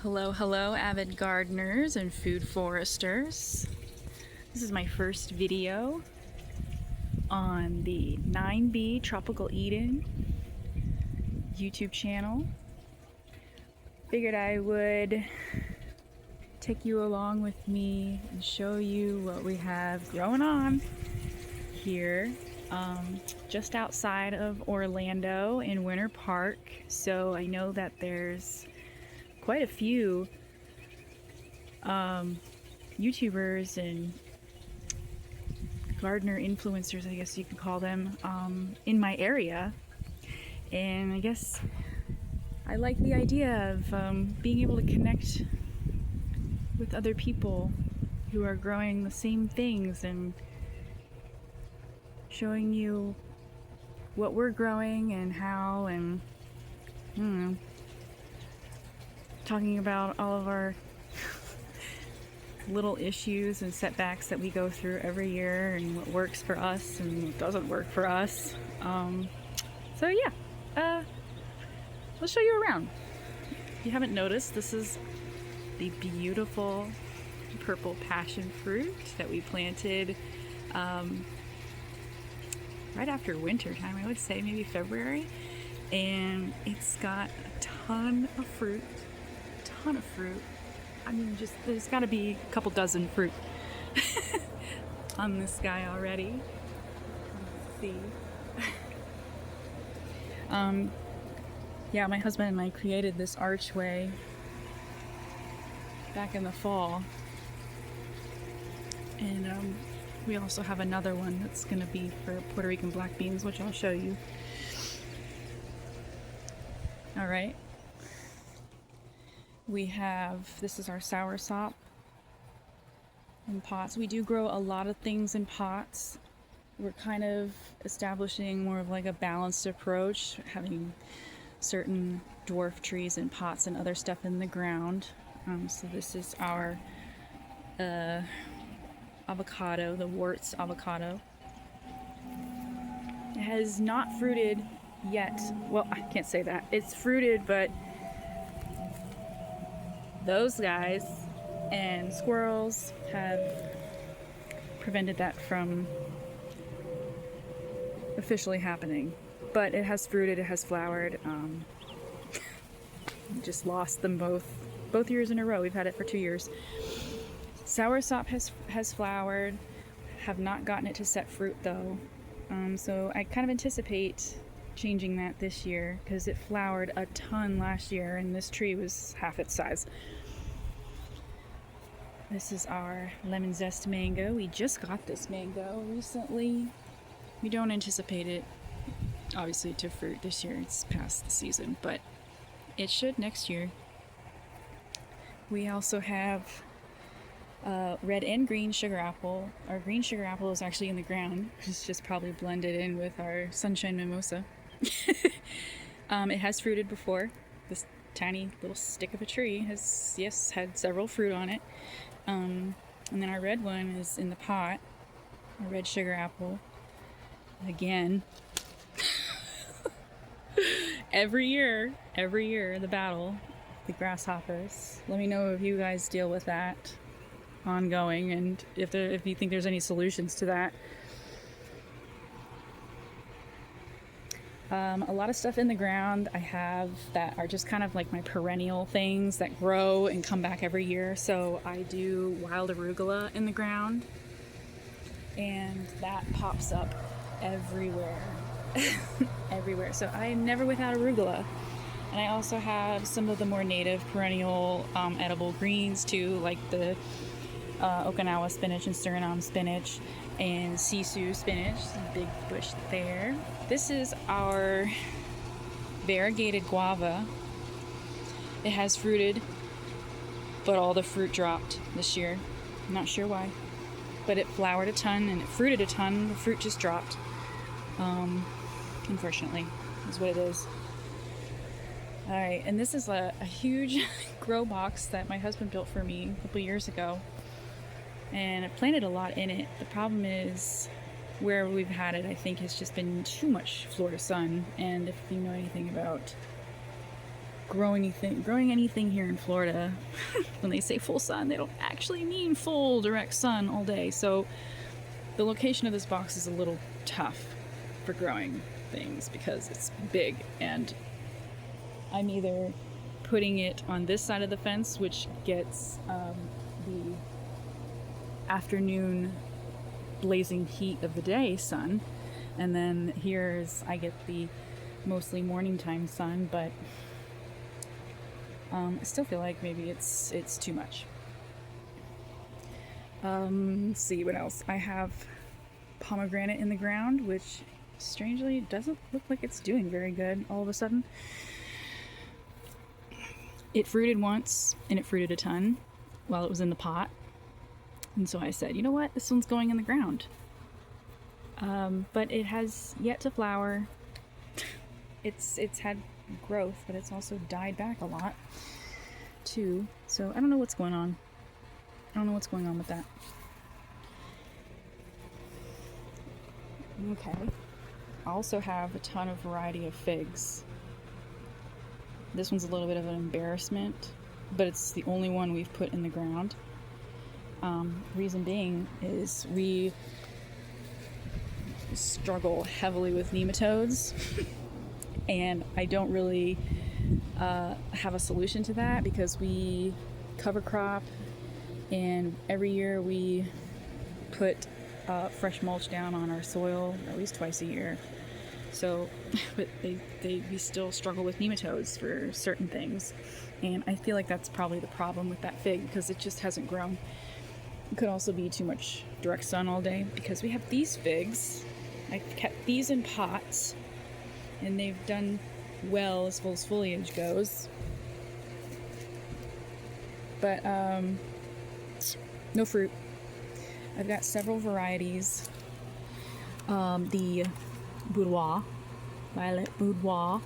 Hello, hello, avid gardeners and food foresters. This is my first video on the 9B Tropical Eden YouTube channel. Figured I would take you along with me and show you what we have growing on here just outside of Orlando in Winter Park. So I know that there's quite a few YouTubers and gardener influencers, I guess you could call them, in my area. And I guess I like the idea of being able to connect with other people who are growing the same things and showing you what we're growing and how, and talking about all of our little issues and setbacks that we go through every year and what works for us and what doesn't work for us. So yeah, let's show you around. If you haven't noticed, this is the beautiful purple passion fruit that we planted right after winter time, I would say maybe February, and it's got a ton of fruit. I mean, just there's got to be a couple dozen fruit on this guy already. Let's see. Yeah, my husband and I created this archway back in the fall, and we also have another one that's going to be for Puerto Rican black beans, which I'll show you. All right. We have, this is our soursop in pots. We do grow a lot of things in pots. We're kind of establishing more of like a balanced approach, having certain dwarf trees in pots and other stuff in the ground. So this is our avocado, the Warts avocado. It has not fruited yet. Well, I can't say that. It's fruited, but those guys and squirrels have prevented that from officially happening. But it has fruited, it has flowered. Just lost them both years in a row. We've had it for 2 years. Soursop has flowered. Have not gotten it to set fruit though. So I kind of anticipate changing that this year because it flowered a ton last year and this tree was half its size. This is our lemon zest mango. We just got this mango recently. We don't anticipate it obviously to fruit this year. It's past the season, but it should next year. We also have red and green sugar apple. Our green sugar apple is actually in the ground. It's just probably blended in with our sunshine mimosa. It has fruited before. This tiny little stick of a tree has, yes, had several fruit on it. And then our red one is in the pot, a red sugar apple. Again, every year, the battle, the grasshoppers. Let me know if you guys deal with that ongoing and if you think there's any solutions to that. A lot of stuff in the ground I have that are just kind of like my perennial things that grow and come back every year. So I do wild arugula in the ground and that pops up everywhere. Everywhere. So I'm never without arugula. And I also have some of the more native perennial edible greens too, like the Okinawa spinach and Suriname spinach and Sisu spinach, big bush there. This is our variegated guava. It has fruited, but all the fruit dropped this year. I'm not sure why, but it flowered a ton and it fruited a ton. The fruit just dropped. Unfortunately, is what it is. All right, and this is a huge grow box that my husband built for me a couple years ago. And I planted a lot in it. The problem is where we've had it, I think, has just been too much Florida sun. And if you know anything about growing anything here in Florida, when they say full sun, they don't actually mean full direct sun all day. So the location of this box is a little tough for growing things because it's big, and I'm either putting it on this side of the fence, which gets the afternoon blazing heat of the day sun, and then here's I get the mostly morning time sun, but I still feel like maybe it's too much. Let's see what else. I have pomegranate in the ground, which strangely doesn't look like it's doing very good all of a sudden. It fruited once, and it fruited a ton while it was in the pot. And so I said, you know what, this one's going in the ground. But it has yet to flower. It's had growth, but it's also died back a lot too. So I don't know what's going on. I don't know what's going on with that. Okay. I also have a ton of variety of figs. This one's a little bit of an embarrassment, but it's the only one we've put in the ground. Reason being is we struggle heavily with nematodes, and I don't really have a solution to that because we cover crop, and every year we put fresh mulch down on our soil at least twice a year. So, but we still struggle with nematodes for certain things, and I feel like that's probably the problem with that fig because it just hasn't grown. It could also be too much direct sun all day because we have these figs. I've kept these in pots, and they've done well as far as foliage goes. But no fruit. I've got several varieties. The boudoir, violet boudoir,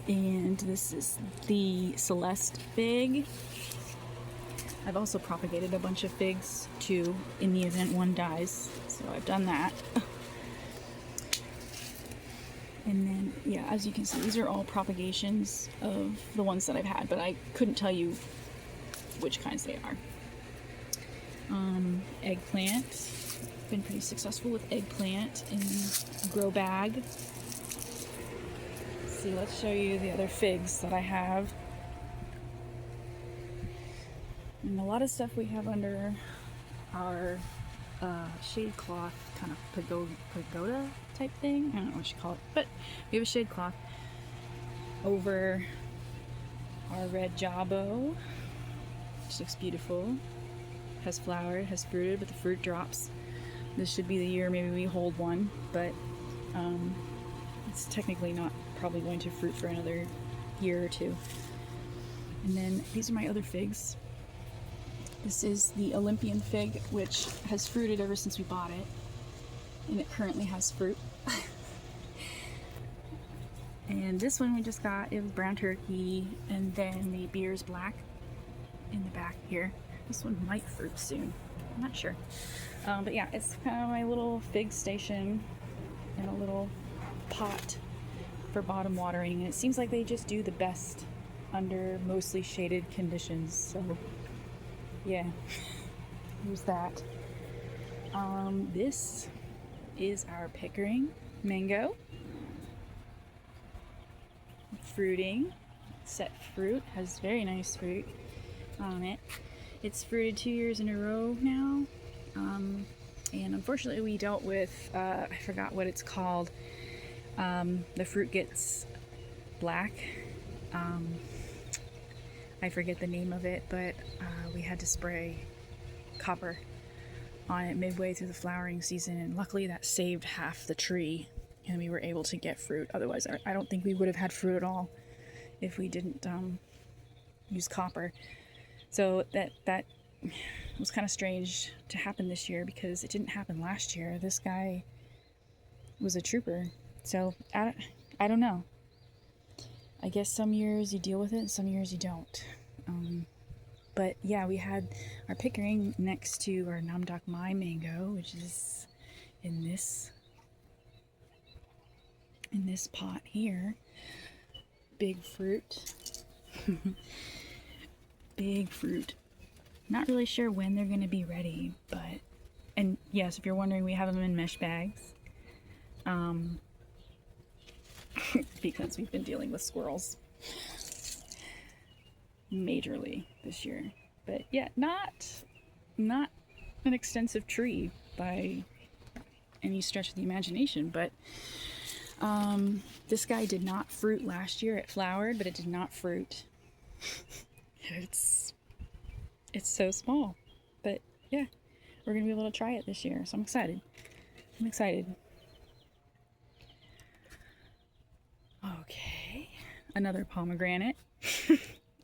and this is the Celeste fig. I've also propagated a bunch of figs too in the event one dies, so I've done that. And then, yeah, as you can see, these are all propagations of the ones that I've had, but I couldn't tell you which kinds they are. Eggplant. Been pretty successful with eggplant in a grow bag. Let's see, let's show you the other figs that I have. And a lot of stuff we have under our shade cloth, kind of pagoda type thing. I don't know what you call it, but we have a shade cloth over our red jawbo, which looks beautiful. Has flowered, has fruited, but the fruit drops. This should be the year maybe we hold one, but it's technically not probably going to fruit for another year or two. And then these are my other figs. This is the Olympian fig, which has fruited ever since we bought it, and it currently has fruit. And this one we just got, it was brown turkey, and then the beer's black in the back here. This one might fruit soon, I'm not sure. But yeah, it's kind of my little fig station in a little pot for bottom watering, and it seems like they just do the best under mostly shaded conditions. So yeah, here's that. This is our Pickering mango. Fruiting, set fruit, has very nice fruit on it. It's fruited 2 years in a row now. And unfortunately we dealt with, I forgot what it's called. The fruit gets black. I forget the name of it, but we had to spray copper on it midway through the flowering season, and luckily that saved half the tree and we were able to get fruit. Otherwise I don't think we would have had fruit at all if we didn't use copper. So that was kind of strange to happen this year because it didn't happen last year. This guy was a trooper. So I don't know. I guess some years you deal with it and some years you don't. But yeah, we had our Pickering next to our Namdok Mai mango, which is in this pot here. Big fruit. Big fruit. Not really sure when they're going to be ready, but, and yes, if you're wondering, we have them in mesh bags. Because we've been dealing with squirrels majorly this year. But yeah, not an extensive tree by any stretch of the imagination, but this guy did not fruit last year. It flowered, but it did not fruit. It's so small, but yeah, we're gonna be able to try it this year, so I'm excited. Okay, another pomegranate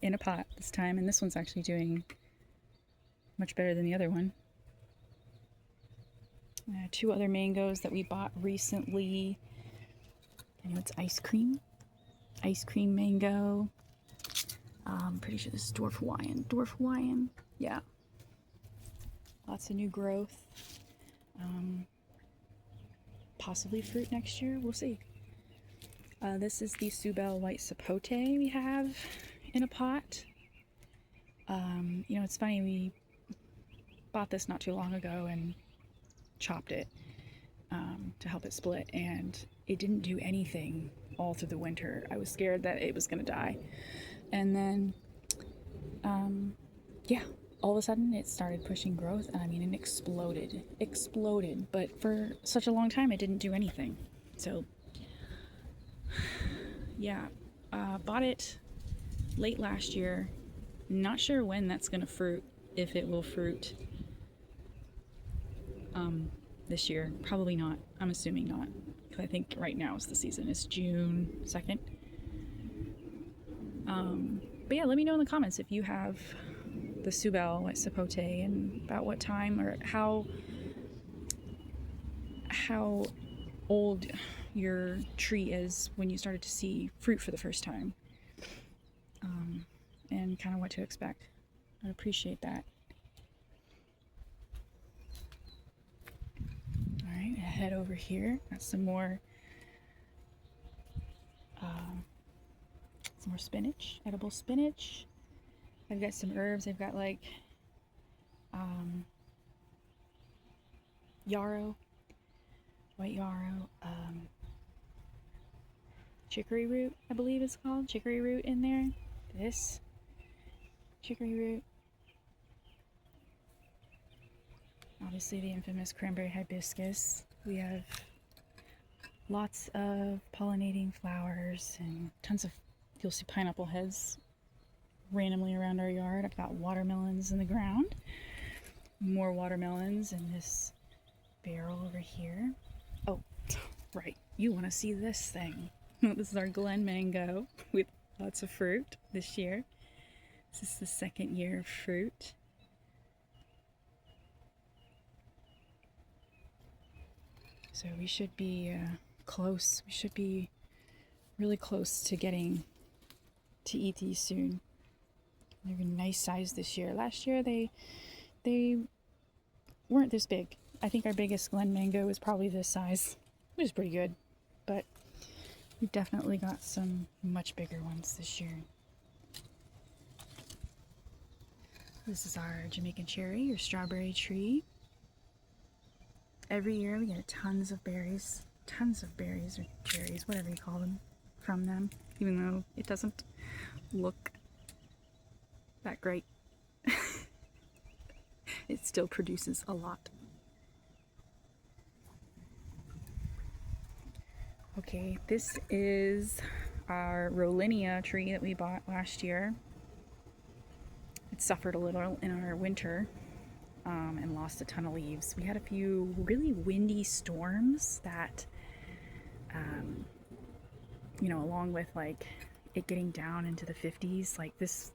in a pot this time, and this one's actually doing much better than the other one. Two other mangoes that we bought recently. I know it's ice cream mango. I'm pretty sure this is Dwarf Hawaiian. Yeah. Lots of new growth. Possibly fruit next year. We'll see. This is the Subel white sapote we have in a pot. You know, it's funny, we bought this not too long ago and chopped it to help it split, and it didn't do anything all through the winter. I was scared that it was going to die. And then, yeah, all of a sudden it started pushing growth, and I mean, it exploded. But for such a long time, it didn't do anything. So, yeah, bought it late last year. Not sure when that's going to fruit, if it will fruit this year. Probably not. I'm assuming not, because I think right now is the season. It's June 2nd. But yeah, let me know in the comments if you have the Subel white sapote and about what time or how old your tree is when you started to see fruit for the first time, and kind of what to expect. I'd appreciate that. All right, head over here. Got some more spinach, edible spinach. I've got some herbs. I've got like yarrow, white yarrow, chicory root, I believe it's called, chicory root in there. This chicory root. Obviously the infamous cranberry hibiscus. We have lots of pollinating flowers and tons of, you'll see pineapple heads randomly around our yard. I've got watermelons in the ground. More watermelons in this barrel over here. Oh, right. You want to see this thing. This is our Glen mango with lots of fruit this year. This is the second year of fruit. So we should be close. We should be really close to getting to eat these soon. They're a nice size this year. Last year they weren't this big. I think our biggest Glen mango was probably this size, which is pretty good. But we've definitely got some much bigger ones this year. This is our Jamaican cherry or strawberry tree. Every year we get tons of berries or cherries, whatever you call them, from them, even though it doesn't look that great. It still produces a lot. Okay, this is our Rollinia tree that we bought last year. It suffered a little in our winter and lost a ton of leaves. We had a few really windy storms that, you know, along with like it getting down into the 50s, like this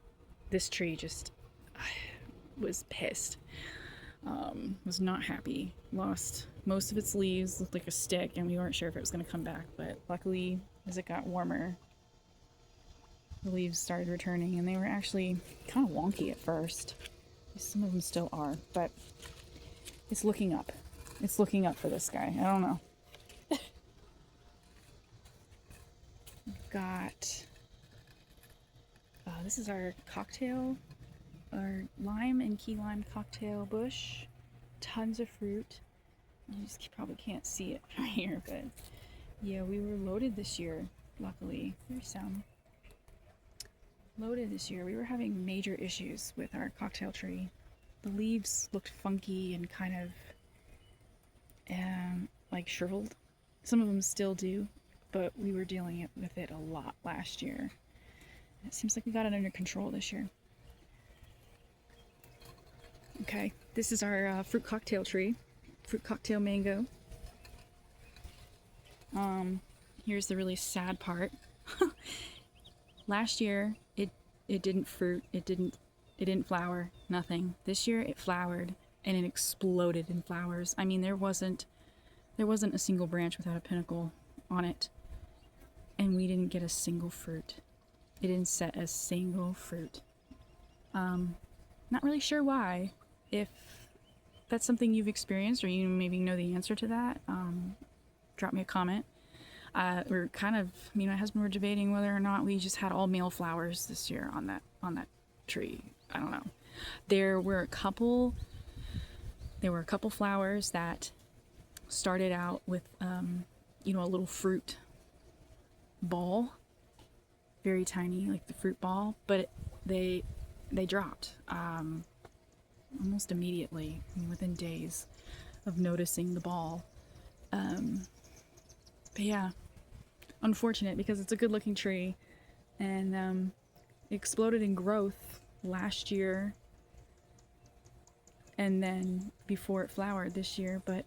tree just was pissed. Was not happy. Lost most of its leaves, looked like a stick, and we weren't sure if it was going to come back, but luckily as it got warmer the leaves started returning, and they were actually kind of wonky at first. Some of them still are, but it's looking up. It's looking up for this guy. I don't know. We've got This is our cocktail, our lime and key lime cocktail bush. Tons of fruit. You just probably can't see it from here, but yeah, we were loaded this year, luckily. There's some. Loaded this year. We were having major issues with our cocktail tree. The leaves looked funky and kind of like shriveled. Some of them still do, but we were dealing with it a lot last year. It seems like we got it under control this year. Okay, this is our fruit cocktail tree, fruit cocktail mango. Here's the really sad part. Last year, it didn't fruit, it didn't flower, nothing. This year it flowered and it exploded in flowers. I mean, there wasn't a single branch without a pinnacle on it, and we didn't get a single fruit. It didn't set a single fruit. Not really sure why. If that's something you've experienced or you maybe know the answer to that, drop me a comment. We're kind of, me and my husband were debating whether or not we just had all male flowers this year on that tree. I don't know. There were a couple flowers that started out with a little fruit ball, very tiny, like the fruit ball, but they dropped almost immediately, within days of noticing the ball. But yeah, unfortunate, because it's a good looking tree, and it exploded in growth last year and then before it flowered this year, but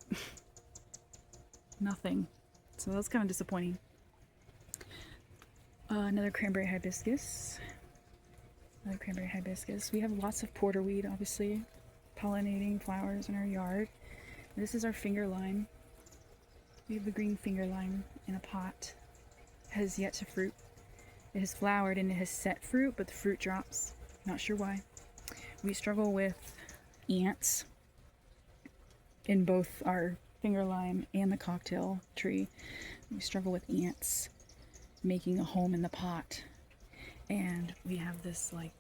nothing. So that's kind of disappointing. Another cranberry hibiscus. We have lots of porterweed, obviously, pollinating flowers in our yard. This is our finger lime. We have the green finger lime in a pot. It has yet to fruit. It has flowered and it has set fruit, but the fruit drops. Not sure why. We struggle with ants in both our finger lime and the cocktail tree. We struggle with ants making a home in the pot. And we have this like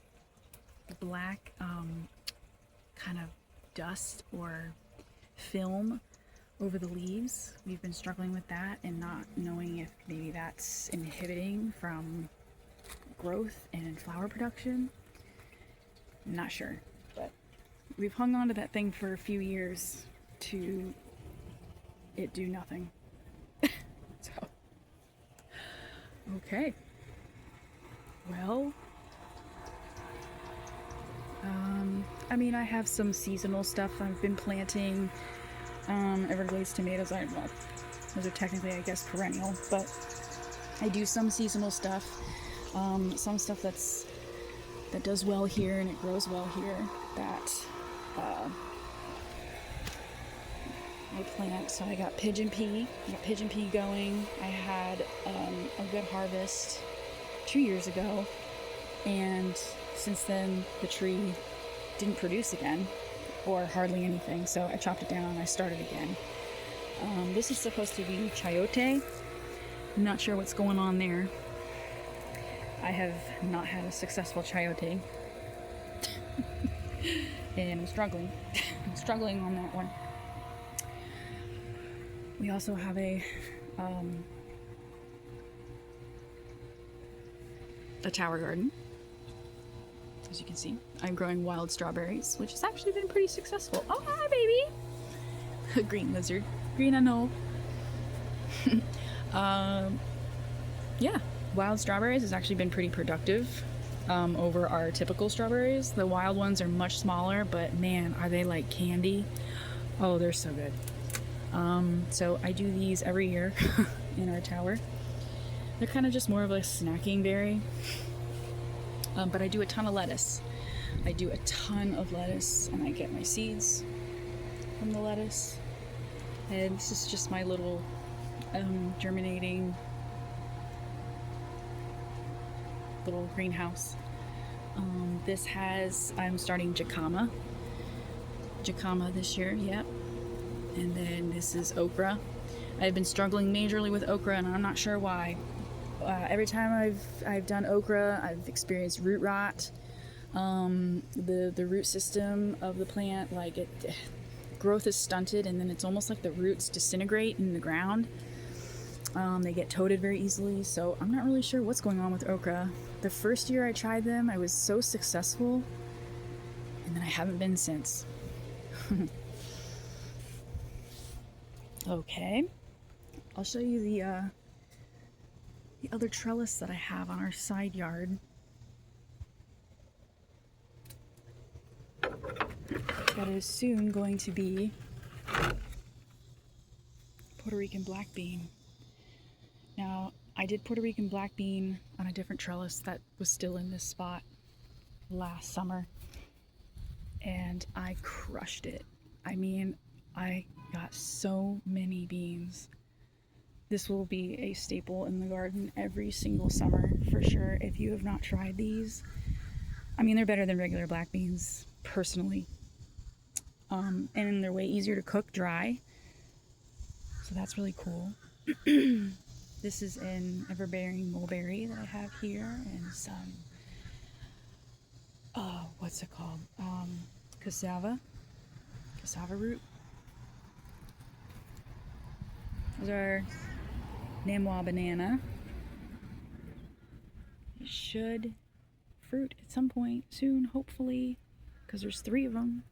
black kind of dust or film over the leaves. We've been struggling with that and not knowing if maybe that's inhibiting from growth and flower production. I'm not sure, but we've hung on to that thing for a few years to it do nothing. So, okay. Well, I mean, I have some seasonal stuff I've been planting. Everglades tomatoes, those are technically, I guess, perennial, but I do some seasonal stuff. Some stuff that does well here and it grows well here that I plant. So I got pigeon pea. Going. I had a good harvest 2 years ago, and since then the tree didn't produce again, or hardly anything, so I chopped it down and I started again. This is supposed to be chayote. I'm not sure what's going on there. I have not had a successful chayote and I'm struggling. I'm struggling on that one. We also have a tower garden. As you can see, I'm growing wild strawberries, which has actually been pretty successful. Oh, hi, baby! Green lizard. Green, I know. Yeah, wild strawberries has actually been pretty productive over our typical strawberries. The wild ones are much smaller, but man, are they like candy. Oh, they're so good. So I do these every year in our tower. They're kind of just more of a snacking berry. But I do a ton of lettuce. And I get my seeds from the lettuce. And this is just my little germinating little greenhouse. I'm starting jicama this year, yep. And then this is okra. I've been struggling majorly with okra and I'm not sure why. every time I've done okra, I've experienced root rot. The root system of the plant, like growth is stunted, and then it's almost like the roots disintegrate in the ground. They get toted very easily, so I'm not really sure what's going on with okra. The first year I tried them, I was so successful, and then I haven't been since. Okay, I'll show you the other trellis that I have on our side yard. That is soon going to be Puerto Rican black bean. Now, I did Puerto Rican black bean on a different trellis that was still in this spot last summer, and I crushed it. I mean, I got so many beans. This will be a staple in the garden every single summer for sure. If you have not tried these, I mean, they're better than regular black beans, personally. And they're way easier to cook dry, so that's really cool. This is an ever-bearing mulberry that I have here, and some, what's it called? Cassava root. Those are Namwa banana. It should fruit at some point soon, hopefully, because there's 3 of them.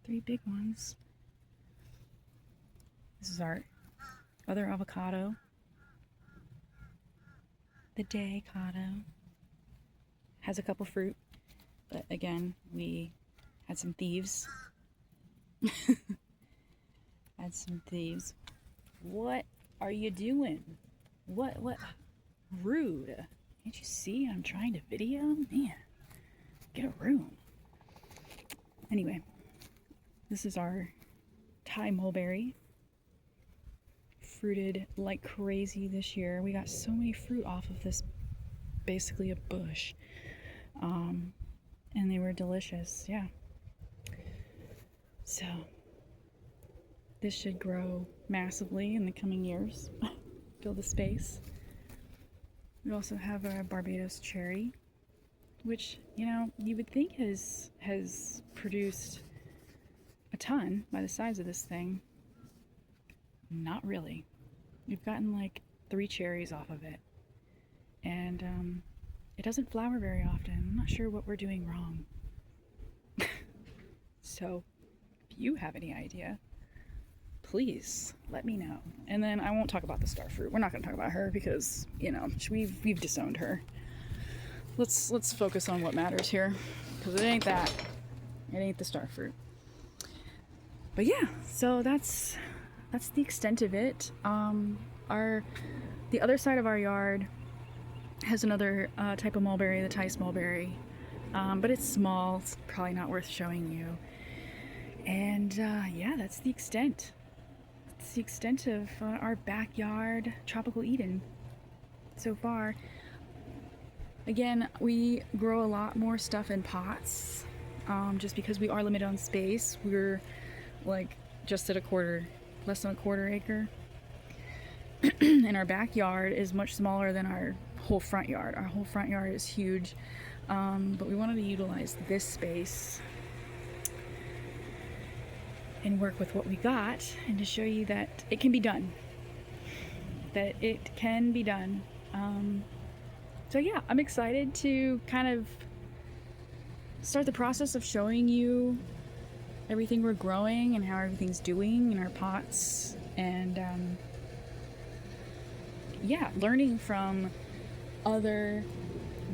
3 big ones. This is our other avocado. The day-cado. Has a couple fruit, but again, we had some thieves. Had some thieves. What are you doing? What? Rude. Can't you see I'm trying to video? Man, get a room. Anyway, this is our Thai mulberry. Fruited like crazy this year. We got so many fruit off of this, basically a bush. And they were delicious, yeah. So, this should grow massively in the coming years. Fill the space. We also have a Barbados cherry, which, you know, you would think has produced a ton by the size of this thing. Not really. We've gotten like 3 cherries off of it. And it doesn't flower very often. I'm not sure what we're doing wrong. So, if you have any idea, please let me know. And then I won't talk about the starfruit. We're not going to talk about her because, you know, we've disowned her. Let's focus on what matters here, because it ain't that. It ain't the starfruit. But yeah, so that's the extent of it. The other side of our yard has another type of mulberry, the Thai mulberry, but it's small. It's probably not worth showing you. And yeah, that's the extent. It's the extent of our backyard tropical Eden so far. Again, we grow a lot more stuff in pots, just because we are limited on space. We're like just at less than a quarter acre. And our backyard is much smaller than our whole front yard. Our whole front yard is huge, but we wanted to utilize this space and work with what we got, and to show you that it can be done. So yeah, I'm excited to kind of start the process of showing you everything we're growing and how everything's doing in our pots, and yeah, learning from other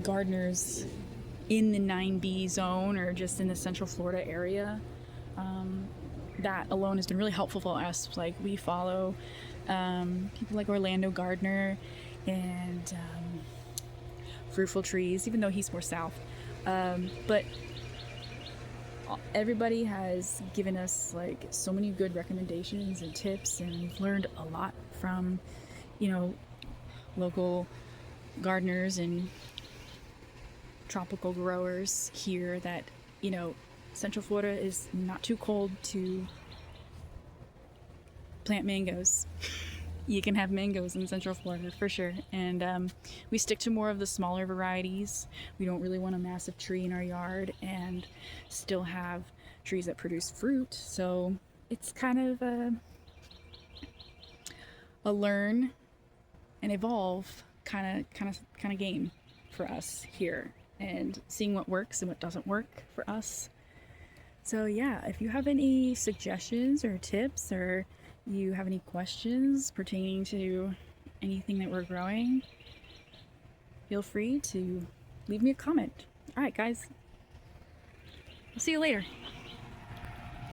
gardeners in the 9B zone or just in the Central Florida area. That alone has been really helpful for us. Like, we follow people like Orlando Gardner and Fruitful Trees, even though he's more south. But everybody has given us like so many good recommendations and tips, and we've learned a lot from, you know, local gardeners and tropical growers here, that, you know, Central Florida is not too cold to plant mangoes. You can have mangoes in Central Florida for sure. And we stick to more of the smaller varieties. We don't really want a massive tree in our yard and still have trees that produce fruit. So it's kind of a learn and evolve kind of game for us here, and seeing what works and what doesn't work for us. So yeah, if you have any suggestions or tips, or you have any questions pertaining to anything that we're growing, feel free to leave me a comment. All right, guys, I'll see you later.